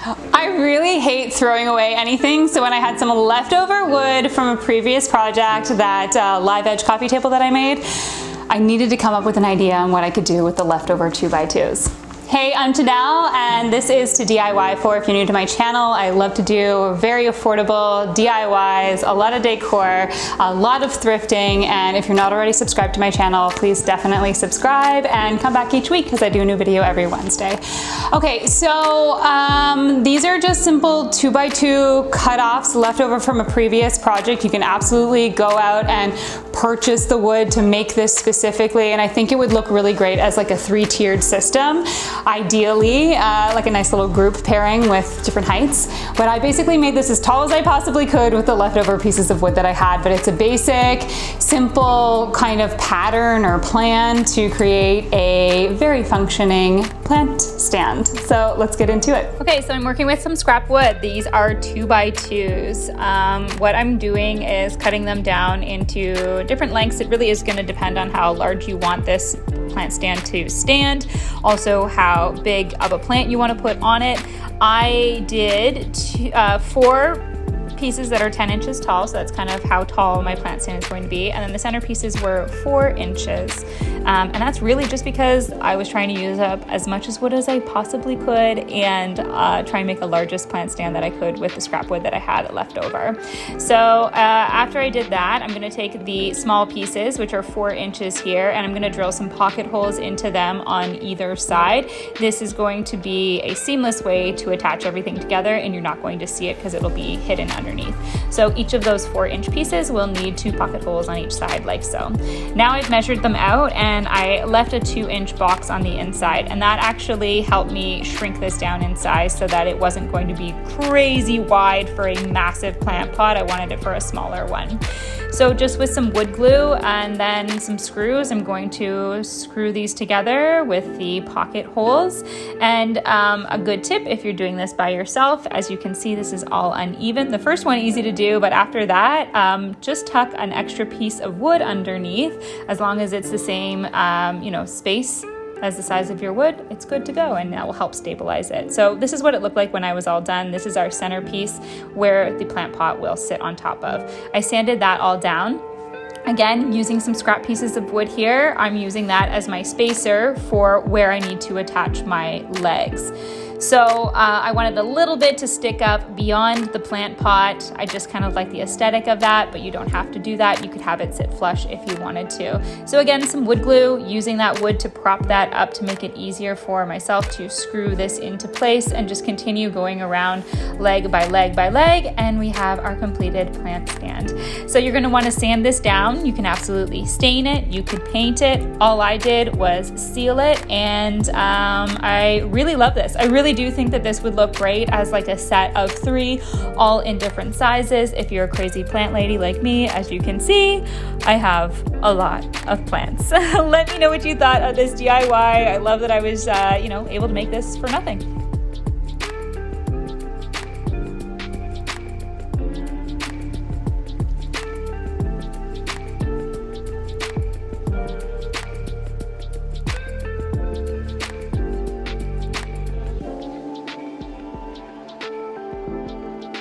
I really hate throwing away anything, so when I had some leftover wood from a previous project, that live edge coffee table that I made, I needed to come up with an idea on what I could do with the leftover 2x2s. Hey, I'm Janelle, and this is toDIYfor. If you're new to my channel, I love to do very affordable DIYs, a lot of decor, a lot of thrifting, and if you're not already subscribed to my channel, please definitely subscribe and come back each week because I do a new video every Wednesday. Okay, so these are just simple 2x2 cutoffs left over from a previous project. You can absolutely go out and purchase the wood to make this specifically, and I think it would look really great as like a 3-tiered system. Ideally, like a nice little group pairing with different heights. But I basically made this as tall as I possibly could with the leftover pieces of wood that I had, but it's a basic, simple kind of pattern or plan to create a very functioning plant stand. So let's get into it. Okay, so I'm working with some scrap wood. These are 2x2s. What I'm doing is cutting them down into different lengths. It really is going to depend on how large you want this plant stand to stand, also how big of a plant you want to put on it. I did 4 pieces that are 10 inches tall, so that's kind of how tall my plant stand is going to be, and then the center pieces were 4 inches, and that's really just because I was trying to use up as much as wood as I possibly could and try and make the largest plant stand that I could with the scrap wood that I had left over. So after I did that, I'm going to take the small pieces, which are 4 inches here, and I'm going to drill some pocket holes into them on either side. This is going to be a seamless way to attach everything together, and you're not going to see it because it'll be hidden underneath. So each of those 4-inch pieces will need 2 pocket holes on each side, like so. Now I've measured them out, and I left a 2-inch box on the inside, and that actually helped me shrink this down in size so that it wasn't going to be crazy wide for a massive plant pot. I wanted it for a smaller one. So just with some wood glue and then some screws, I'm going to screw these together with the pocket holes. And a good tip if you're doing this by yourself, as you can see, this is all uneven. The first one easy to do, but after that, just tuck an extra piece of wood underneath. As long as it's the same, space as the size of your wood, it's good to go, and that will help stabilize it. So this is what it looked like when I was all done. This is our centerpiece where the plant pot will sit on top of. I sanded that all down. Again, using some scrap pieces of wood here, I'm using that as my spacer for where I need to attach my legs. So I wanted a little bit to stick up beyond the plant pot. I just kind of like the aesthetic of that, but you don't have to do that. You could have it sit flush if you wanted to. So again, some wood glue, using that wood to prop that up to make it easier for myself to screw this into place, and just continue going around leg by leg by leg, and we have our completed plant stand. So you're going to want to sand this down. You can absolutely stain it. You could paint it. All I did was seal it, and I really love this. I really do think that this would look great as like a set of 3, all in different sizes. If you're a crazy plant lady like me, as you can see, I have a lot of plants. Let me know what you thought of this DIY. I love that I was, able to make this for nothing.